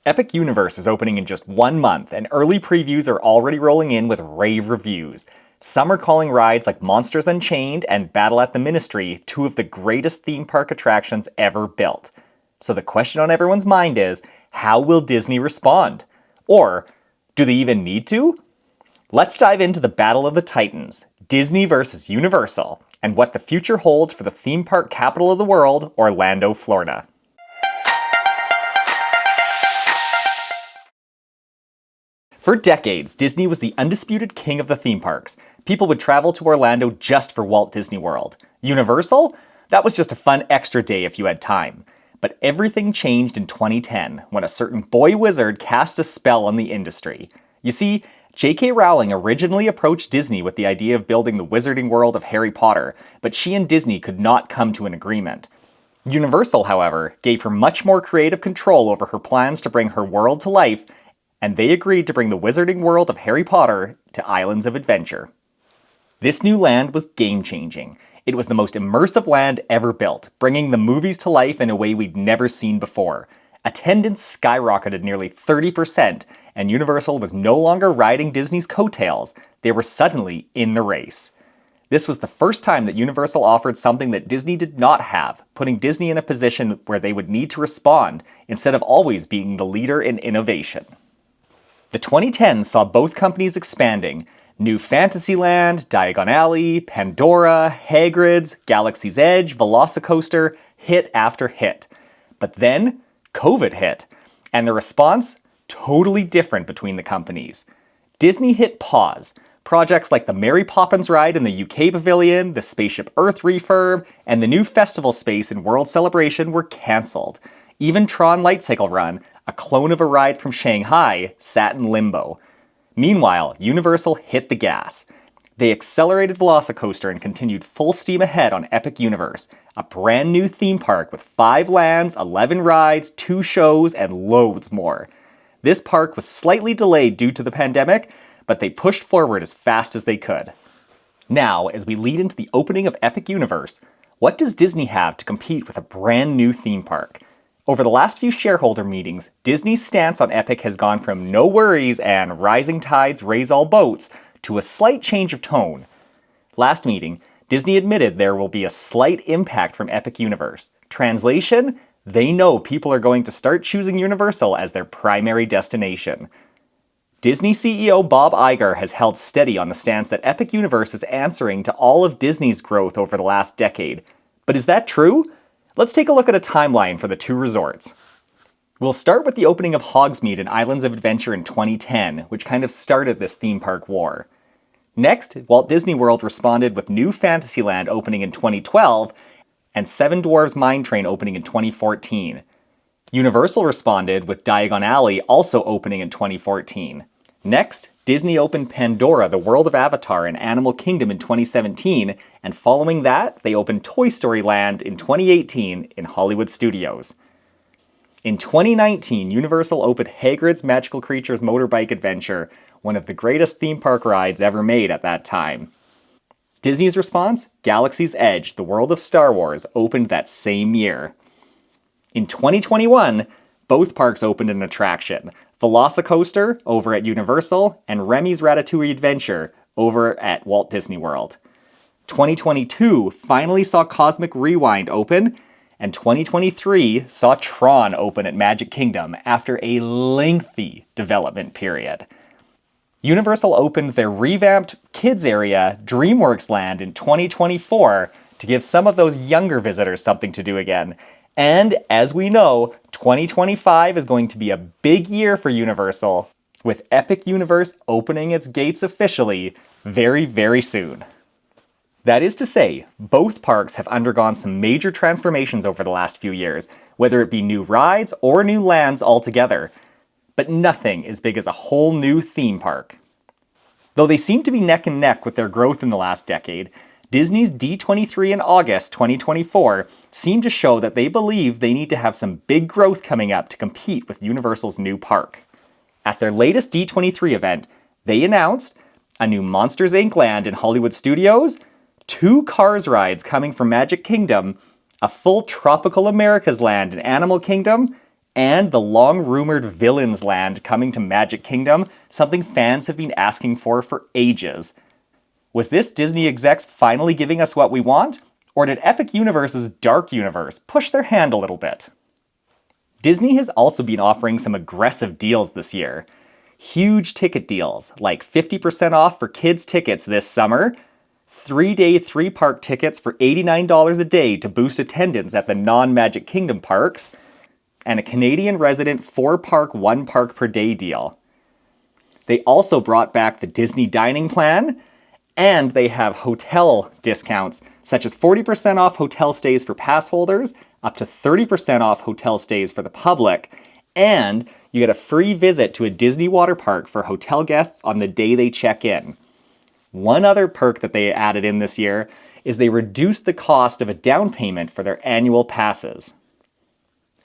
Epic Universe is opening in just 1 month, and early previews are already rolling in with rave reviews. Some are calling rides like Monsters Unchained and Battle at the Ministry two of the greatest theme park attractions ever built. So the question on everyone's mind is, how will Disney respond? Or, do they even need to? Let's dive into the Battle of the Titans, Disney versus Universal, and what the future holds for the theme park capital of the world, Orlando, Florida. For decades, Disney was the undisputed king of the theme parks. People would travel to Orlando just for Walt Disney World. Universal? That was just a fun extra day if you had time. But everything changed in 2010 when a certain boy wizard cast a spell on the industry. You see, J.K. Rowling originally approached Disney with the idea of building the wizarding world of Harry Potter, but she and Disney could not come to an agreement. Universal, however, gave her much more creative control over her plans to bring her world to life, and they agreed to bring the wizarding world of Harry Potter to Islands of Adventure. This new land was game-changing. It was the most immersive land ever built, bringing the movies to life in a way we'd never seen before. Attendance skyrocketed nearly 30%, and Universal was no longer riding Disney's coattails. They were suddenly in the race. This was the first time that Universal offered something that Disney did not have, putting Disney in a position where they would need to respond, instead of always being the leader in innovation. The 2010s saw both companies expanding. New Fantasyland, Diagon Alley, Pandora, Hagrid's, Galaxy's Edge, Velocicoaster, hit after hit. But then, COVID hit, and the response? Totally different between the companies. Disney hit pause. Projects like the Mary Poppins ride in the UK Pavilion, the Spaceship Earth refurb, and the new festival space in World Celebration were cancelled. Even Tron Lightcycle Run, a clone of a ride from Shanghai, sat in limbo. Meanwhile, Universal hit the gas. They accelerated Velocicoaster and continued full steam ahead on Epic Universe, a brand new theme park with 5 lands, 11 rides, 2 shows, and loads more. This park was slightly delayed due to the pandemic, but they pushed forward as fast as they could. Now, as we lead into the opening of Epic Universe, what does Disney have to compete with a brand new theme park? Over the last few shareholder meetings, Disney's stance on Epic has gone from no worries and rising tides raise all boats to a slight change of tone. Last meeting, Disney admitted there will be a slight impact from Epic Universe. Translation? They know people are going to start choosing Universal as their primary destination. Disney CEO Bob Iger has held steady on the stance that Epic Universe is answering to all of Disney's growth over the last decade. But is that true? Let's take a look at a timeline for the two resorts. We'll start with the opening of Hogsmeade and Islands of Adventure in 2010, which kind of started this theme park war. Next, Walt Disney World responded with New Fantasyland opening in 2012 and Seven Dwarfs Mine Train opening in 2014. Universal responded with Diagon Alley also opening in 2014. Next, Disney opened Pandora, the World of Avatar and Animal Kingdom in 2017, and following that, they opened Toy Story Land in 2018 in Hollywood Studios. In 2019, Universal opened Hagrid's Magical Creatures Motorbike Adventure, one of the greatest theme park rides ever made at that time. Disney's response? Galaxy's Edge, the World of Star Wars, opened that same year. In 2021, both parks opened an attraction, Velocicoaster over at Universal and Remy's Ratatouille Adventure over at Walt Disney World. 2022 finally saw Cosmic Rewind open, and 2023 saw Tron open at Magic Kingdom after a lengthy development period. Universal opened their revamped kids area, DreamWorks Land, in 2024 to give some of those younger visitors something to do again. And as we know, 2025 is going to be a big year for Universal, with Epic Universe opening its gates officially very, very soon. That is to say, both parks have undergone some major transformations over the last few years, whether it be new rides or new lands altogether. But nothing as big as a whole new theme park. Though they seem to be neck and neck with their growth in the last decade, Disney's D23 in August 2024 seemed to show that they believe they need to have some big growth coming up to compete with Universal's new park. At their latest D23 event, they announced a new Monsters Inc. land in Hollywood Studios, 2 Cars rides coming from Magic Kingdom, a full Tropical Americas land in Animal Kingdom, and the long-rumored Villains Land coming to Magic Kingdom, something fans have been asking for ages. Was this Disney execs finally giving us what we want? Or did Epic Universe's Dark Universe push their hand a little bit? Disney has also been offering some aggressive deals this year. Huge ticket deals, like 50% off for kids' tickets this summer, 3-day, 3-park tickets for $89 a day to boost attendance at the non-Magic Kingdom parks, and a Canadian resident 4-park, 1-park per day deal. They also brought back the Disney dining plan, and they have hotel discounts, such as 40% off hotel stays for pass holders, up to 30% off hotel stays for the public, and you get a free visit to a Disney water park for hotel guests on the day they check in. One other perk that they added in this year is they reduced the cost of a down payment for their annual passes.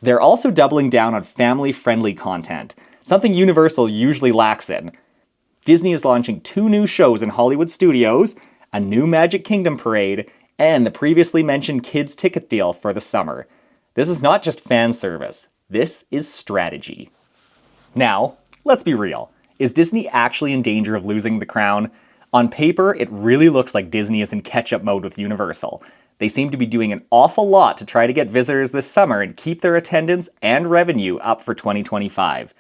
They're also doubling down on family-friendly content, something Universal usually lacks in. Disney is launching 2 new shows in Hollywood studios, a new Magic Kingdom parade, and the previously mentioned kids' ticket deal for the summer. This is not just fan service, this is strategy. Now, let's be real. Is Disney actually in danger of losing the crown? On paper, it really looks like Disney is in catch-up mode with Universal. They seem to be doing an awful lot to try to get visitors this summer and keep their attendance and revenue up for 2025.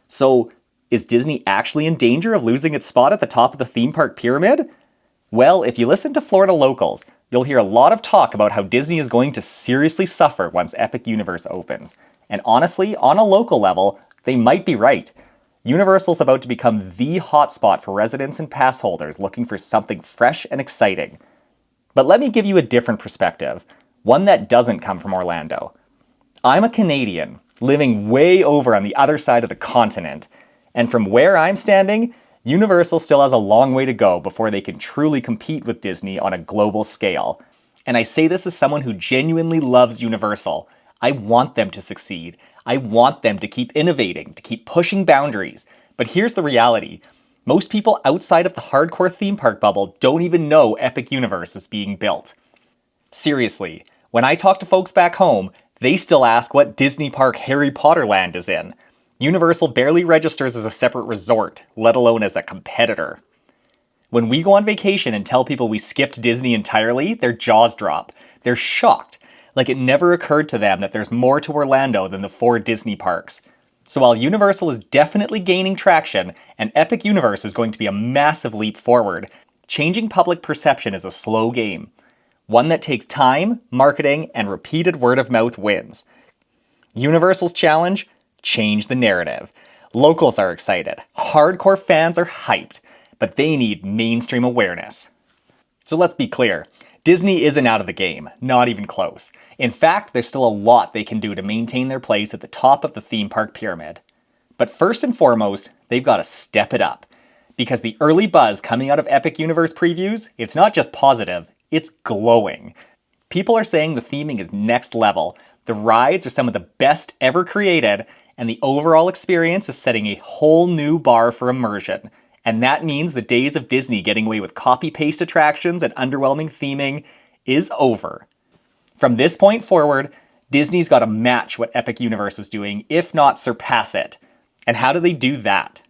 So, is Disney actually in danger of losing its spot at the top of the theme park pyramid? Well, if you listen to Florida locals, you'll hear a lot of talk about how Disney is going to seriously suffer once Epic Universe opens. And honestly, on a local level, they might be right. Universal's about to become the hotspot for residents and pass holders looking for something fresh and exciting. But let me give you a different perspective, one that doesn't come from Orlando. I'm a Canadian, living way over on the other side of the continent, and from where I'm standing, Universal still has a long way to go before they can truly compete with Disney on a global scale. And I say this as someone who genuinely loves Universal. I want them to succeed. I want them to keep innovating, to keep pushing boundaries. But here's the reality. Most people outside of the hardcore theme park bubble don't even know Epic Universe is being built. Seriously, when I talk to folks back home, they still ask what Disney park Harry Potter Land is in. Universal barely registers as a separate resort, let alone as a competitor. When we go on vacation and tell people we skipped Disney entirely, their jaws drop. They're shocked. Like it never occurred to them that there's more to Orlando than the 4 Disney parks. So while Universal is definitely gaining traction, and Epic Universe is going to be a massive leap forward, changing public perception is a slow game. One that takes time, marketing, and repeated word-of-mouth wins. Universal's challenge? Change the narrative. Locals are excited, hardcore fans are hyped, but they need mainstream awareness. So let's be clear. Disney isn't out of the game, not even close. In fact, there's still a lot they can do to maintain their place at the top of the theme park pyramid. But first and foremost, they've got to step it up. Because the early buzz coming out of Epic Universe previews, it's not just positive, it's glowing. People are saying the theming is next level, the rides are some of the best ever created, and the overall experience is setting a whole new bar for immersion. And that means the days of Disney getting away with copy-paste attractions and underwhelming theming is over. From this point forward, Disney's got to match what Epic Universe is doing, if not surpass it. And how do they do that?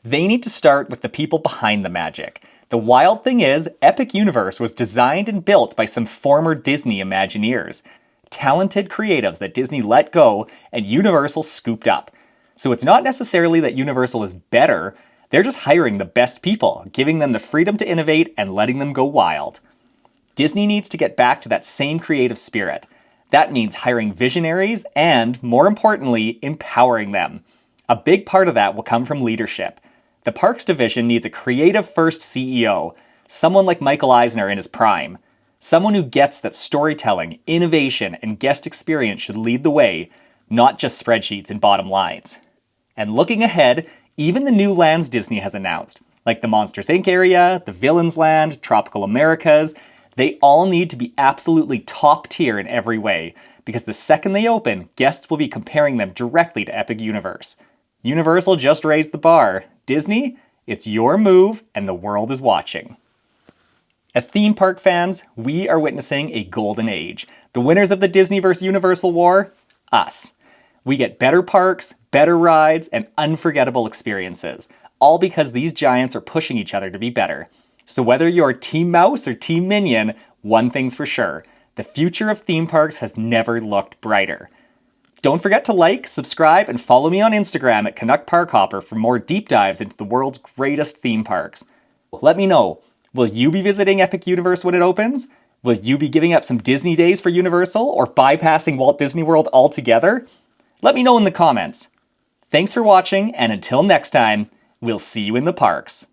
They need to start with the people behind the magic. The wild thing is, Epic Universe was designed and built by some former Disney Imagineers. Talented creatives that Disney let go and Universal scooped up. So it's not necessarily that Universal is better, they're just hiring the best people, giving them the freedom to innovate and letting them go wild. Disney needs to get back to that same creative spirit. That means hiring visionaries and, more importantly, empowering them. A big part of that will come from leadership. The Parks division needs a creative-first CEO, someone like Michael Eisner in his prime. Someone who gets that storytelling, innovation, and guest experience should lead the way, not just spreadsheets and bottom lines. And looking ahead, even the new lands Disney has announced, like the Monsters Inc. area, the Villains Land, Tropical Americas, they all need to be absolutely top tier in every way, because the second they open, guests will be comparing them directly to Epic Universe. Universal just raised the bar. Disney, it's your move, and the world is watching. As theme park fans, we are witnessing a golden age. The winners of the Disney vs. Universal war? Us. We get better parks, better rides, and unforgettable experiences, all because these giants are pushing each other to be better. So whether you're Team Mouse or Team Minion, one thing's for sure, the future of theme parks has never looked brighter. Don't forget to like, subscribe, and follow me on Instagram at Canuck Park Hopper for more deep dives into the world's greatest theme parks. Let me know, will you be visiting Epic Universe when it opens? Will you be giving up some Disney days for Universal or bypassing Walt Disney World altogether? Let me know in the comments. Thanks for watching, and until next time, we'll see you in the parks.